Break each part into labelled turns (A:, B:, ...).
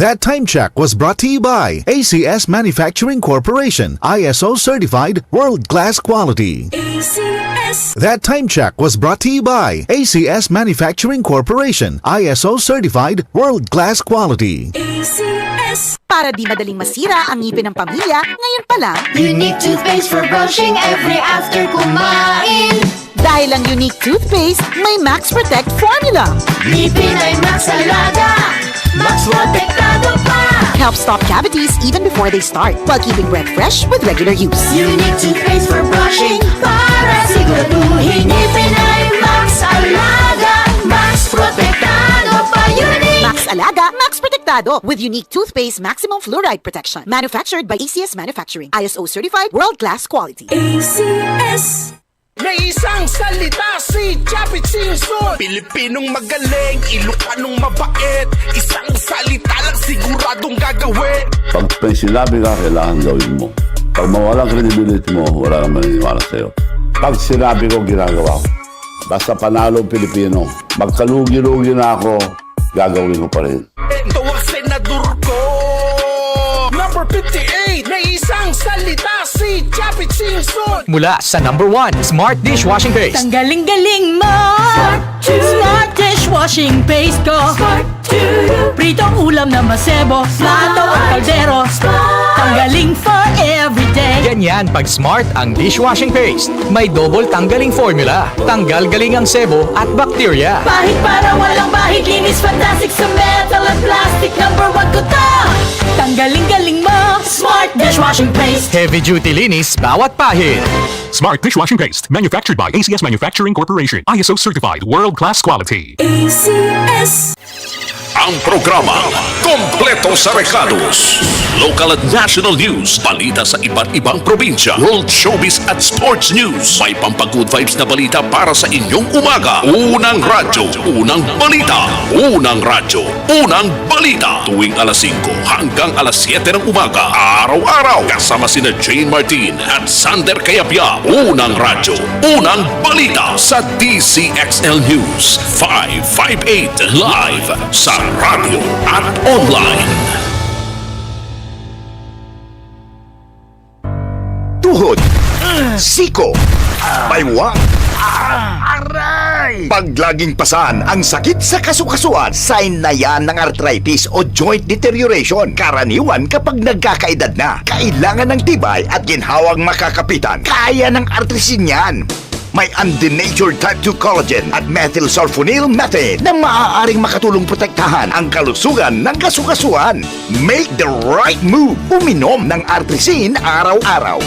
A: That time check was brought to you by ACS Manufacturing Corporation, ISO certified world-class quality.
B: ACS.
A: That time check was brought to you by ACS Manufacturing Corporation, ISO certified world-class quality.
B: ACS.
C: Para di madaling masira ang ngipin ng pamilya, ngayon pa lang,
D: Unique toothpaste for brushing every after kumain.
C: dahil ang unique toothpaste, may Max Protect formula.
D: Ngipin ay Max Alaga, Max Protektado pa.
C: Helps stop cavities even before they start, while keeping breath fresh with regular use.
D: Unique toothpaste for brushing para siguraduhin ngipin ay Max Alaga, Max Protektado pa. Unique.
C: Max Alaga, Max Protectado with unique toothpaste maximum fluoride protection. Manufactured by ACS Manufacturing, ISO certified world-class quality.
B: ACS.
E: May isang salita si Chapit Simpson. Pilipinong magaling, Ilocanong mabait. Isang salita lang siguradong gagawin.
F: Pag may sinabi ka, kailangan gawin mo. Pag mawalang credibility mo, wala kang maniniwala sa'yo. Pag sinabi ko, ginagawa ko. Basta panalo Pilipino, magkalugi-lugi na ako, gagawin ko pa rin.
E: Ito ang senador ko. Number 58, may isang salita si Chapit Simpson.
G: Mula sa number 1, Smart Dishwashing Paste.
H: Ang galing-galing mo! Smart dishwashing paste ko! Pritong ulam na masebo, plato at kaldero. Tanggaling for everyday.
G: Ganyan pag Smart ang dishwashing paste. May double tanggaling formula. Tanggal galing ang sebo at bakterya.
H: Bahid para walang bahid, linis fantastic sa metal at plastic. Number 1 ko to! Tanggaling-galing mo! Smart dishwashing paste!
G: Heavy duty linis bawat pahid.
I: Smart Dishwashing Paste, manufactured by ACS Manufacturing Corporation, ISO certified, world-class quality.
B: ACS.
J: Ang programa kompleto sa rekados, local at national news, balita sa iba't ibang probinsya, world showbiz at sports news. May pampag-good vibes na balita para sa inyong umaga. Unang radyo, unang balita. Unang radyo, unang balita. Tuwing alas 5 hanggang alas 7 ng umaga. Araw-araw kasama sina Jane Martin at Sander Kayapia. Unang radyo, unang balita sa DCXL News 558 live sa radyo at online.
K: Tuhod, siko, baywang, aray! Pag laging pasan ang sakit sa kasukasuan, sign na yan ng arthritis o joint deterioration. Karaniwan kapag nagkakaedad na, kailangan ng tibay at ginhawang makakapitan. Kaya ng artrisin yan. May undenatured type 2 collagen at methylsulfonyl methane na maaaring makatulong protektahan ang kalusugan ng kasukasuan. Make the right move. Uminom ng Artrisin araw-araw.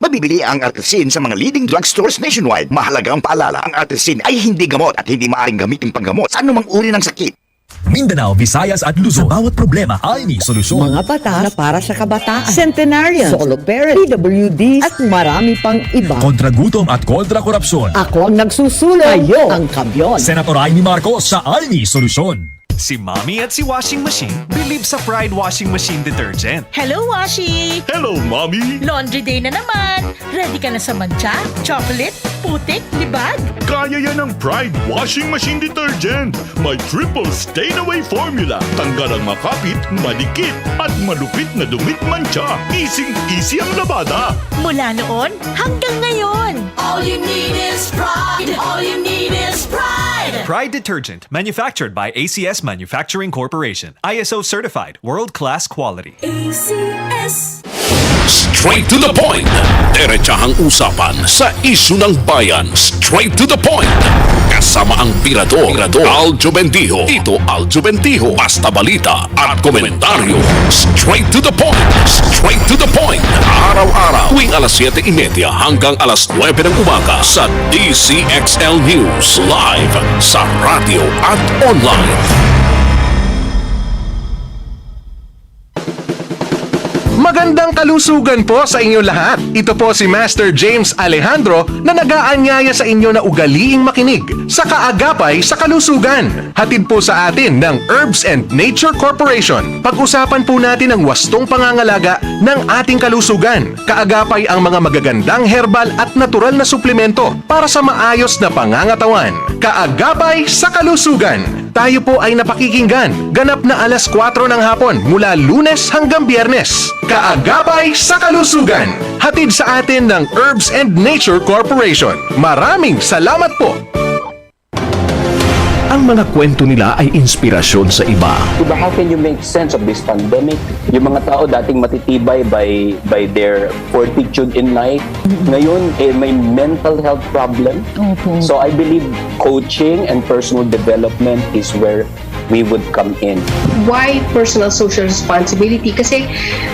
K: Mabibili ang Artrisin sa mga leading drugstores nationwide. Mahalagang paalala, ang Artrisin ay hindi gamot at hindi maaaring gamitin panggamot sa anumang uri ng sakit.
L: Mindanao, Visayas at Luzon. Sa bawat problema ay may solusyon.
M: Mga patas na para sa kabataan, centenarian, solo parent, PWD at marami pang iba.
L: Kontra gutom at kontra korupsyon.
M: Ako ang nagsusulong, kayo ang kampiyon.
L: Senator Amy Marcos sa Alni Solusyon.
N: Si Mommy at si Washing Machine believe sa Pride Washing Machine Detergent.
H: Hello, Washi!
N: Hello, Mommy!
H: Laundry day na naman! Ready ka na sa mancha, chocolate, putik, libag?
I: Kaya yan ang Pride Washing Machine Detergent. May triple stain-away formula. Tanggal ang makapit, malikit, at malupit na dumit mancha. Easy ang labada.
H: Mula noon hanggang ngayon.
D: All you need is pride. All you need is pride.
N: Pride Detergent, manufactured by ACS Manufacturing Corporation. ISO certified, world-class quality.
B: ACS.
J: Straight to the point. Diretsahang usapan sa isyu ng bayan. Straight to the point. Kasama ang Pirador, Aljo Bendijo. Ito Aljo Bendijo. Basta balita at komentaryo. Straight to the point. Straight to the point. Araw-araw. Tuwing alas 7:30 hanggang alas 9 ng umaga sa DCXL News. Live sa radio at online.
O: Magandang kalusugan po sa inyo lahat. Ito po si Master James Alejandro na nag-aanyaya sa inyo na ugaliing makinig sa kaagapay sa kalusugan. Hatid po sa atin ng Herbs and Nature Corporation. Pag-usapan po natin ang wastong pangangalaga ng ating kalusugan. Kaagapay ang mga magagandang herbal at natural na suplemento para sa maayos na pangangatawan. Kaagapay sa kalusugan. Tayo po ay napakikinggan. Ganap na alas 4 ng hapon mula Lunes hanggang Biyernes. Kaagapay sa kalusugan. Hatid sa atin ng Herbs and Nature Corporation. Maraming salamat po.
J: Ang mga kwento nila ay inspirasyon sa iba.
P: Diba, how can you make sense of this pandemic? Yung mga tao dating matitibay by their fortitude in life, ngayon may mental health problem. So I believe coaching and personal development is where we would come in.
Q: Why personal social responsibility? Kasi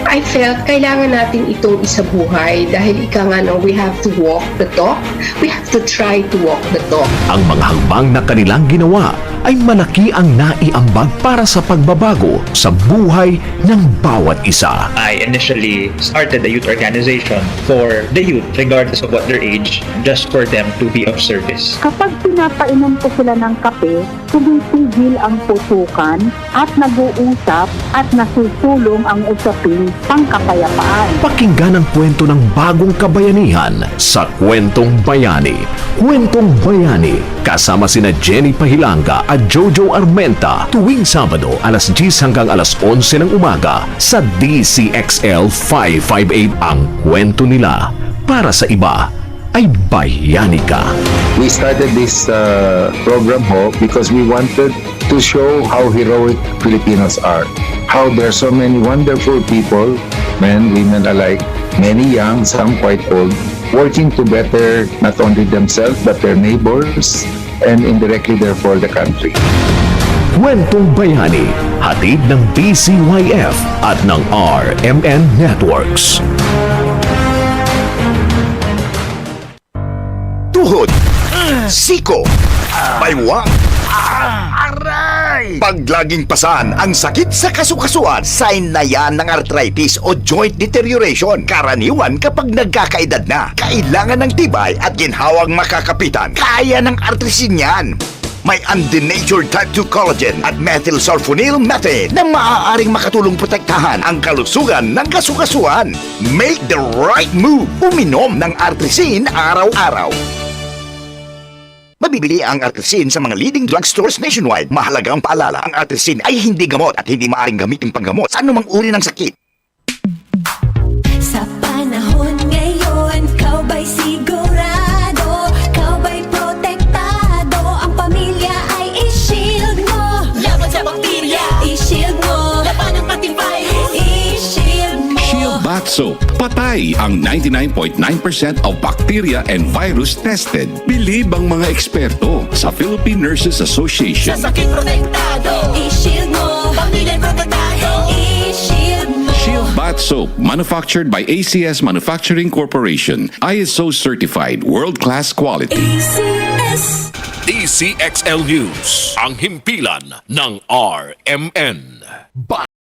Q: I felt kailangan natin itong isabuhay dahil ika nga no, we have to walk the talk. We have to try to walk the talk.
J: Ang mga hakbang na kanilang ginawa ay malaki ang naiambag para sa pagbabago sa buhay ng bawat isa.
R: I initially started a youth organization for the youth, regardless of what their age, just for them to be of service.
S: Kapag pinapainom ko sila ng kape, tumitigil ang putukan at nag-uusap at nasusulong ang usapin pangkapayapaan.
J: Pakinggan ang kwento ng bagong kabayanihan sa Kwentong Bayani. Kwentong Bayani, kasama sina Jenny Pahilanga at Jojo Armenta tuwing Sabado alas 10 hanggang alas 11 ng umaga sa DCXL 558. Ang kwento nila para sa iba ay bayani ka.
T: We started this program ho because we wanted to show how heroic Filipinos are. How there are so many wonderful people, men, women alike, many young, some quite old, working to better not only themselves but their neighbors and indirectly therefore the country.
J: Kwentong Bayani, hatid ng DCYF at ng RMN Networks.
K: Tuhod, siko, baywang, aray! Pag laging pasan ang sakit sa kasukasuan, sign na yan ng arthritis o joint deterioration. Karaniwan kapag nagkakaedad na, kailangan ng tibay at ginhawang makakapitan. Kaya ng artrisin yan. May undenatured type 2 collagen at methylsulfonyl methane na maaaring makatulong protektahan ang kalusugan ng kasukasuan. Make the right move. Uminom ng artrisin araw-araw. Mabibili ang artrisin sa mga leading drugstores nationwide. Mahalagang paalala, ang artrisin ay hindi gamot at hindi maaaring gamitin panggamot sa anumang uri ng sakit.
D: Sa panahon ngayon, kau ba'y sigurado? Kau ba'y protektado? Ang pamilya ay i-shield mo. Laban sa bakterya, i-shield mo. Laban ng pati virus, i-shield mo.
U: Shield Bath Soap. Patay ang 99.9% of bacteria and virus tested. Bilib ang mga eksperto sa Philippine Nurses Association.
D: Sa sakit protektado, i-shield mo. Pamilya protektado, i-shield mo.
U: Shield Bath Soap, manufactured by ACS Manufacturing Corporation. ISO certified, world-class quality.
B: ACS.
J: DCXL News, ang himpilan ng RMN.